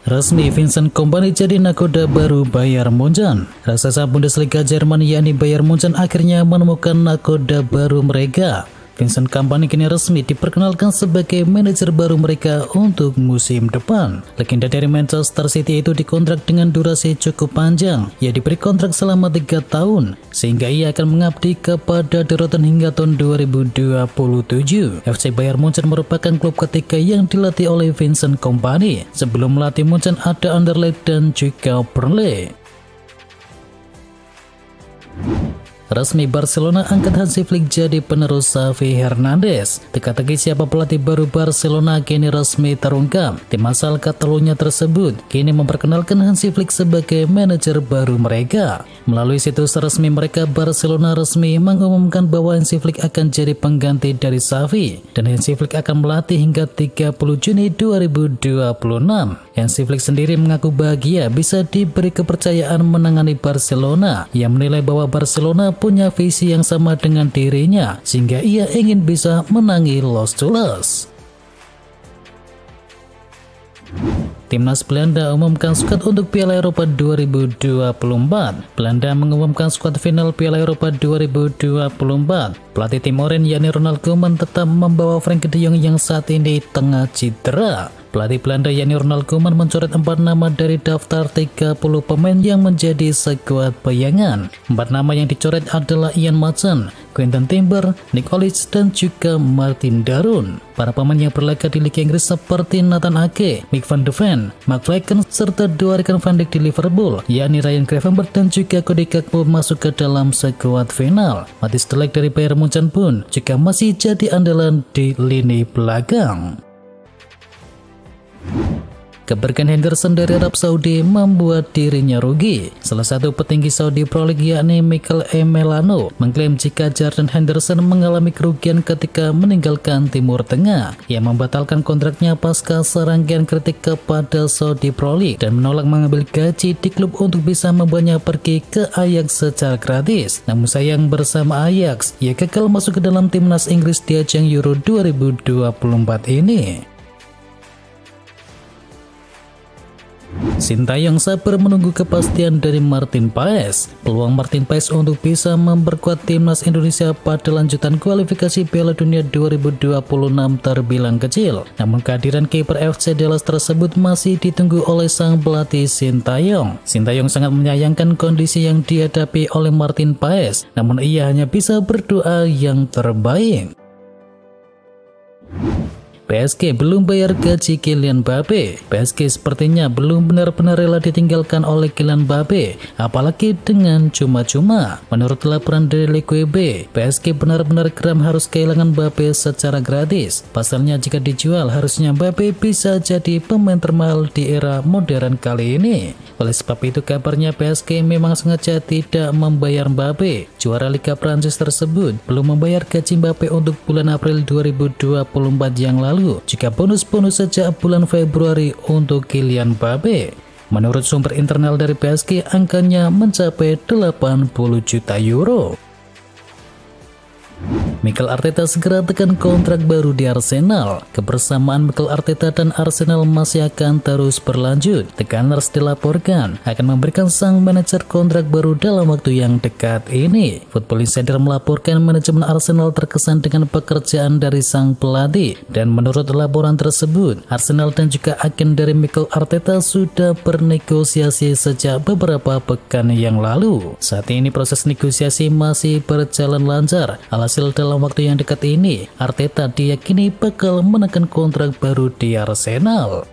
Resmi Vincent Kompany jadi nakoda baru Bayern Munchen. Raksasa Bundesliga Jerman yakni Bayern Munchen akhirnya menemukan nakoda baru mereka. Vincent Kompany kini resmi diperkenalkan sebagai manajer baru mereka untuk musim depan. Legenda dari Manchester City itu dikontrak dengan durasi cukup panjang. Ia diberi kontrak selama 3 tahun, sehingga ia akan mengabdi kepada The Rotten hingga tahun 2027. FC Bayern Munchen merupakan klub ketiga yang dilatih oleh Vincent Kompany. Sebelum melatih Munchen ada Anderlecht dan juga Burnley. Resmi Barcelona angkat Hansi Flick jadi penerus Xavi Hernandez. Teka-teki siapa pelatih baru Barcelona kini resmi terungkap. Tim asal Catalunya tersebut kini memperkenalkan Hansi Flick sebagai manajer baru mereka. Melalui situs resmi mereka, Barcelona resmi mengumumkan bahwa Hansi Flick akan jadi pengganti dari Xavi, dan Hansi Flick akan melatih hingga 30 Juni 2026. Hansi Flick sendiri mengaku bahagia bisa diberi kepercayaan menangani Barcelona. Ia menilai bahwa Barcelona punya visi yang sama dengan dirinya, sehingga ia ingin bisa menangi Los Culés. Timnas Belanda umumkan skuad untuk Piala Eropa 2024. Belanda mengumumkan skuad final Piala Eropa 2024. Pelatih tim Oranye yakni Ronald Koeman tetap membawa Frenkie de Jong yang saat ini tengah cedera. Pelatih Belanda yakni Ronald Koeman mencoret 4 nama dari daftar 30 pemain yang menjadi skuad bayangan. 4 nama yang dicoret adalah Ian Maatsen, Quentin Timber, Nick Olij, dan juga Martin Darun. Para pemain yang berlaga di Liga Inggris seperti Nathan Ake, Mick van de Ven, Mark Flekken, serta 2 rekan Van Dijk di Liverpool, yakni Ryan Gravenberch dan juga Cody Gakpo masuk ke dalam skuad final. Matthijs de Ligt dari Bayern Munchen pun juga masih jadi andalan di lini belakang. Kepergian Henderson dari Arab Saudi membuat dirinya rugi. Salah satu petinggi Saudi Pro League yakni Mikel Emelano mengklaim jika Jordan Henderson mengalami kerugian ketika meninggalkan Timur Tengah. Ia membatalkan kontraknya pasca serangkaian kritik kepada Saudi Pro League dan menolak mengambil gaji di klub untuk bisa membawanya pergi ke Ajax secara gratis. Namun sayang bersama Ajax, ia gagal masuk ke dalam timnas Inggris di ajang Euro 2024 ini. Sintayong sabar menunggu kepastian dari Martin Paes. Peluang Martin Paes untuk bisa memperkuat timnas Indonesia pada lanjutan kualifikasi Piala Dunia 2026 terbilang kecil. Namun kehadiran kiper FC Dallas tersebut masih ditunggu oleh sang pelatih Sintayong. Sintayong sangat menyayangkan kondisi yang dihadapi oleh Martin Paes, namun ia hanya bisa berdoa yang terbaik. PSG belum bayar gaji Kylian Mbappe. PSG sepertinya belum benar-benar rela ditinggalkan oleh Kylian Mbappe, apalagi dengan cuma-cuma. Menurut laporan dari L'Equipe, PSG benar-benar geram harus kehilangan Mbappe secara gratis. Pasalnya jika dijual, harusnya Mbappe bisa jadi pemain termahal di era modern kali ini. Oleh sebab itu kabarnya PSG memang sengaja tidak membayar Mbappe. Juara Liga Prancis tersebut belum membayar gaji Mbappe untuk bulan April 2024 yang lalu. Jika bonus-bonus sejak bulan Februari untuk Kylian Mbappe. Menurut sumber internal dari PSG, angkanya mencapai 80 juta euro. Mikel Arteta segera tekan kontrak baru di Arsenal. Kebersamaan Mikel Arteta dan Arsenal masih akan terus berlanjut. The Gunners dilaporkan akan memberikan sang manajer kontrak baru dalam waktu yang dekat ini. Football Insider melaporkan manajemen Arsenal terkesan dengan pekerjaan dari sang pelatih, dan menurut laporan tersebut, Arsenal dan juga agen dari Mikel Arteta sudah bernegosiasi sejak beberapa pekan yang lalu. Saat ini proses negosiasi masih berjalan lancar. Alhasil dalam waktu yang dekat ini, Arteta diyakini bakal menekan kontrak baru di Arsenal.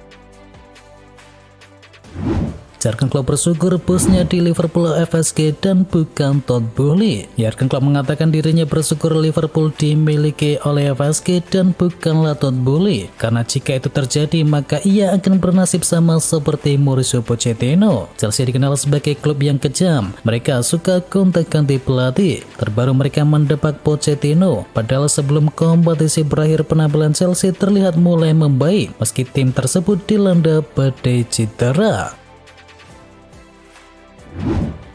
Jurgen Klopp bersyukur bosnya di Liverpool FSG dan bukan Todd Boehly. Jurgen Klopp mengatakan dirinya bersyukur Liverpool dimiliki oleh FSG dan bukanlah Todd Boehly, karena jika itu terjadi maka ia akan bernasib sama seperti Mauricio Pochettino. Chelsea dikenal sebagai klub yang kejam. Mereka suka gonta-ganti pelatih. Terbaru mereka mendepak Pochettino, padahal sebelum kompetisi berakhir penampilan Chelsea terlihat mulai membaik meski tim tersebut dilanda badai cedera.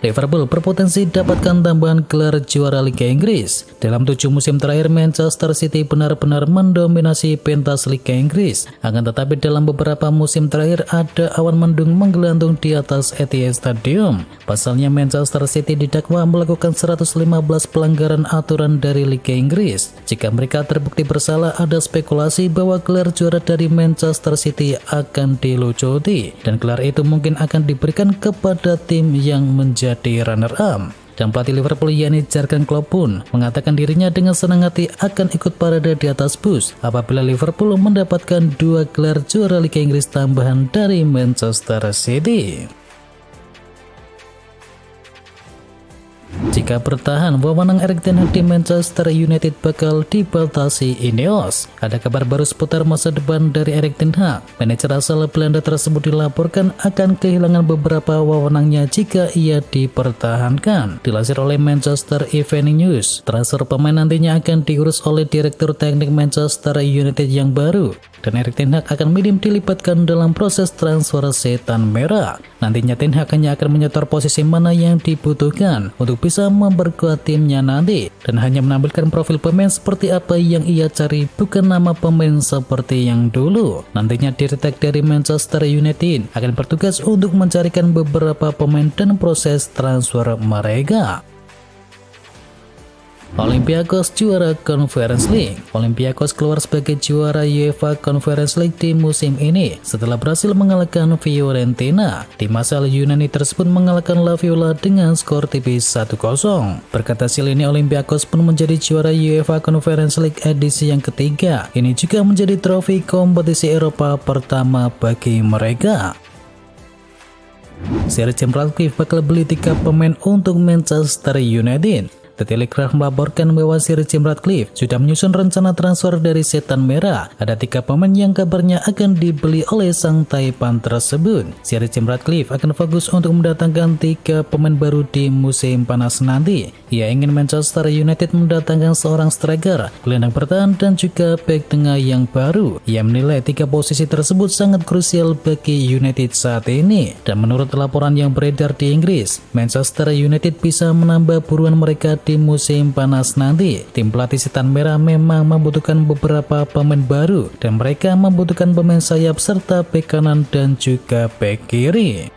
Liverpool berpotensi dapatkan tambahan gelar juara Liga Inggris. Dalam 7 musim terakhir, Manchester City benar-benar mendominasi pentas Liga Inggris. Akan tetapi dalam beberapa musim terakhir ada awan mendung menggelantung di atas Etihad Stadium. Pasalnya Manchester City didakwa melakukan 115 pelanggaran aturan dari Liga Inggris. Jika mereka terbukti bersalah, ada spekulasi bahwa gelar juara dari Manchester City akan dilucuti dan gelar itu mungkin akan diberikan kepada tim yang menjadi runner-up. Dan pelatih Liverpool yakni Jurgen Klopp pun mengatakan dirinya dengan senang hati akan ikut parade di atas bus apabila Liverpool mendapatkan 2 gelar juara Liga Inggris tambahan dari Manchester City. Jika bertahan, wewenang Erik ten Hag di Manchester United bakal dibatasi Ineos. Ada kabar baru seputar masa depan dari Erik ten Hag. Manajer asal Belanda tersebut dilaporkan akan kehilangan beberapa wewenangnya jika ia dipertahankan. Dilansir oleh Manchester Evening News, transfer pemain nantinya akan diurus oleh Direktur Teknik Manchester United yang baru. Dan Erik ten Hag akan minim dilibatkan dalam proses transfer setan merah. Nantinya ten Hag hanya akan menyetor posisi mana yang dibutuhkan untuk bisa memperkuat timnya nanti dan hanya menampilkan profil pemain seperti apa yang ia cari, bukan nama pemain seperti yang dulu. Nantinya Direktur dari Manchester United akan bertugas untuk mencarikan beberapa pemain dan proses transfer mereka. Olympiakos juara Conference League. Olympiakos keluar sebagai juara UEFA Conference League di musim ini setelah berhasil mengalahkan Fiorentina. Tim asal Yunani tersebut mengalahkan La Viola dengan skor tipis 1-0. Berkat hasil ini, Olympiakos pun menjadi juara UEFA Conference League edisi yang ketiga. Ini juga menjadi trofi kompetisi Eropa pertama bagi mereka. Sir Jim Ratcliffe bakal beli 3 pemain untuk Manchester United. The Telegraph melaporkan bahwa Sir Jim Ratcliffe sudah menyusun rencana transfer dari setan merah. Ada 3 pemain yang kabarnya akan dibeli oleh sang Taipan tersebut. Sir Jim Ratcliffe akan fokus untuk mendatangkan 3 pemain baru di musim panas nanti. Ia ingin Manchester United mendatangkan seorang striker, gelandang bertahan dan juga bek tengah yang baru. Ia menilai 3 posisi tersebut sangat krusial bagi United saat ini. Dan menurut laporan yang beredar di Inggris, Manchester United bisa menambah buruan mereka di musim panas nanti. Tim pelatih setan merah memang membutuhkan beberapa pemain baru dan mereka membutuhkan pemain sayap serta bek kanan dan juga bek kiri.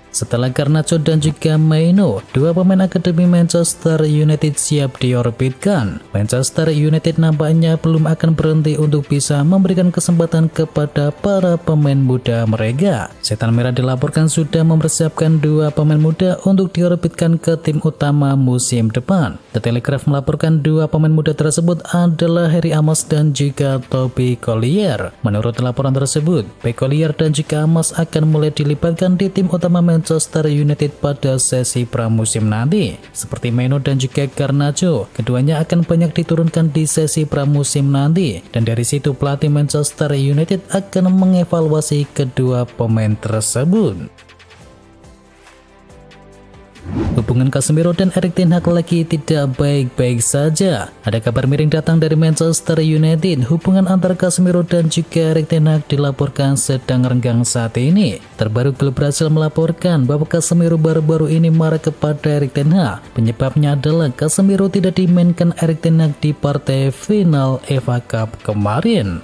Setelah Garnacho dan juga Maino, 2 pemain akademi Manchester United siap diorbitkan. Manchester United nampaknya belum akan berhenti untuk bisa memberikan kesempatan kepada para pemain muda mereka. Setan merah dilaporkan sudah mempersiapkan 2 pemain muda untuk diorbitkan ke tim utama musim depan. The Telegraph melaporkan 2 pemain muda tersebut adalah Harry Amos dan juga Toby Collier. Menurut laporan tersebut, Collier dan juga Amos akan mulai dilibatkan di tim utama Manchester United pada sesi pramusim nanti. Seperti Maino dan juga Garnacho, keduanya akan banyak diturunkan di sesi pramusim nanti. Dan dari situ pelatih Manchester United akan mengevaluasi kedua pemain tersebut. Hubungan Casemiro dan Erik ten Hag lagi tidak baik-baik saja. Ada kabar miring datang dari Manchester United. Hubungan antara Casemiro dan juga Erik ten Hag dilaporkan sedang renggang saat ini. Terbaru klub berhasil melaporkan bahwa Casemiro baru-baru ini marah kepada Erik ten Hag. Penyebabnya adalah Casemiro tidak dimainkan Erik ten Hag di partai final FA Cup kemarin.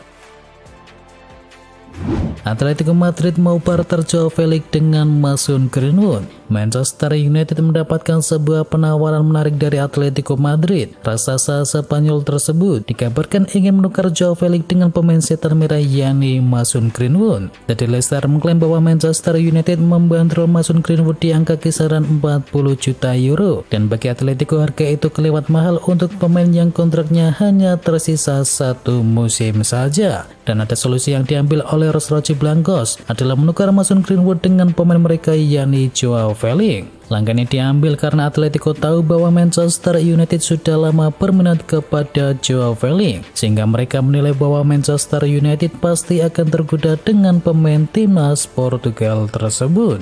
Atletico Madrid mau barter Joao Felix dengan Mason Greenwood. Manchester United mendapatkan sebuah penawaran menarik dari Atletico Madrid. Raksasa Spanyol tersebut dikabarkan ingin menukar Joao Felix dengan pemain setan merah yakni Mason Greenwood. Jadi Leicester mengklaim bahwa Manchester United membandrol Mason Greenwood di angka kisaran 40 juta euro. Dan bagi Atletico harga itu kelewat mahal untuk pemain yang kontraknya hanya tersisa 1 musim saja. Dan ada solusi yang diambil oleh Los Rojiblancos adalah menukar Mason Greenwood dengan pemain mereka yakni Joao Felix. Langkah ini diambil karena Atletico tahu bahwa Manchester United sudah lama berminat kepada Joao Felix, sehingga mereka menilai bahwa Manchester United pasti akan tergoda dengan pemain timnas Portugal tersebut.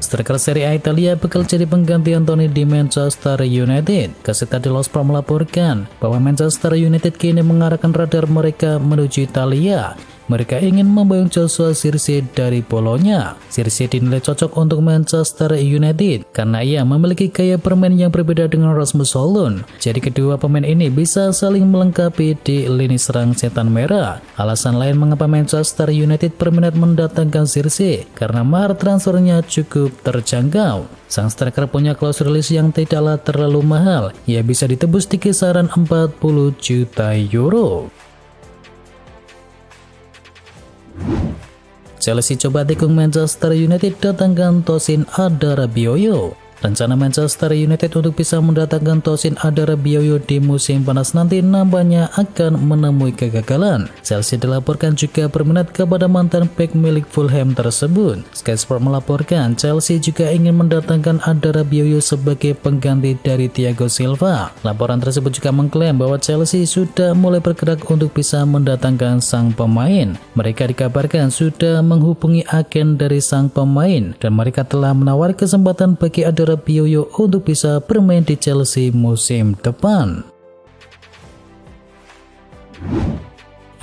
Striker Serie A Italia bakal jadi pengganti Anthony di Manchester United. Gazzetta dello Sport melaporkan bahwa Manchester United kini mengarahkan radar mereka menuju Italia. mereka ingin memboyong Joshua Zirkzee dari Bolonya. Zirkzee dinilai cocok untuk Manchester United karena ia memiliki gaya bermain yang berbeda dengan Rasmus Højlund. Jadi kedua pemain ini bisa saling melengkapi di lini serang setan merah. Alasan lain mengapa Manchester United berminat mendatangkan Zirkzee karena mahar transfernya cukup terjangkau. Sang striker punya klausul rilis yang tidaklah terlalu mahal. Ia bisa ditebus di kisaran 40 juta euro. Chelsea coba tikung Manchester United datangkan Tosin Adarabioyo. Rencana Manchester United untuk bisa mendatangkan Tosin Adarabioyo di musim panas nanti nampaknya akan menemui kegagalan. Chelsea dilaporkan juga berminat kepada mantan bek milik Fulham tersebut. Sky Sport melaporkan Chelsea juga ingin mendatangkan Adarabioyo sebagai pengganti dari Thiago Silva. Laporan tersebut juga mengklaim bahwa Chelsea sudah mulai bergerak untuk bisa mendatangkan sang pemain. Mereka dikabarkan sudah menghubungi agen dari sang pemain dan mereka telah menawari kesempatan bagi Adarabioyo untuk bisa bermain di Chelsea musim depan.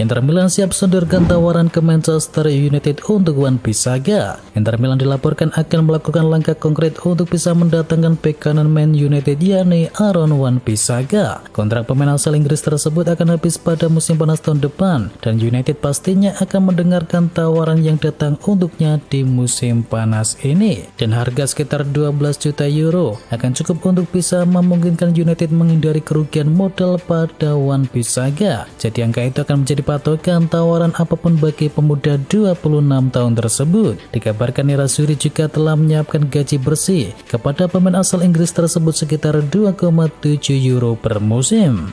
Inter Milan siap sodorkan tawaran ke Manchester United untuk Wan-Bissaka. Inter Milan dilaporkan akan melakukan langkah konkret untuk bisa mendatangkan bek kanan Man United yakni Aaron Wan-Bissaka. Kontrak pemain asal Inggris tersebut akan habis pada musim panas tahun depan dan United pastinya akan mendengarkan tawaran yang datang untuknya di musim panas ini. Dan harga sekitar 12 juta euro akan cukup untuk bisa memungkinkan United menghindari kerugian modal pada Wan-Bissaka. Jadi angka itu akan menjadi patokan tawaran apapun bagi pemuda 26 tahun tersebut. Dikabarkan Nerazzurri juga telah menyiapkan gaji bersih kepada pemain asal Inggris tersebut sekitar 2,7 euro per musim.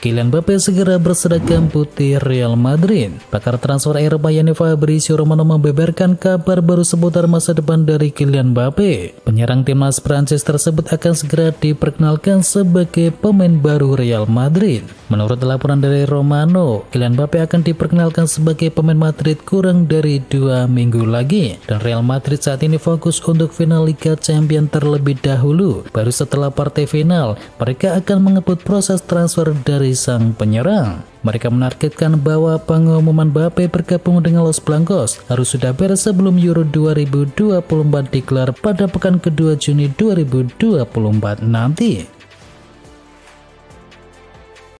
Kylian Mbappe segera berseragam putih Real Madrid. Pakar transfer Eropa yakni Fabrizio Romano membeberkan kabar baru seputar masa depan dari Kylian Mbappe. Penyerang timnas Prancis tersebut akan segera diperkenalkan sebagai pemain baru Real Madrid. Menurut laporan dari Romano, Kylian Mbappe akan diperkenalkan sebagai pemain Madrid kurang dari 2 minggu lagi. Dan Real Madrid saat ini fokus untuk final Liga Champions terlebih dahulu. Baru setelah partai final, mereka akan mengebut proses transfer dari sang penyerang. Mereka menargetkan bahwa pengumuman Mbappe bergabung dengan Los Blancos harus sudah beres sebelum Euro 2024 digelar pada pekan kedua Juni 2024 nanti.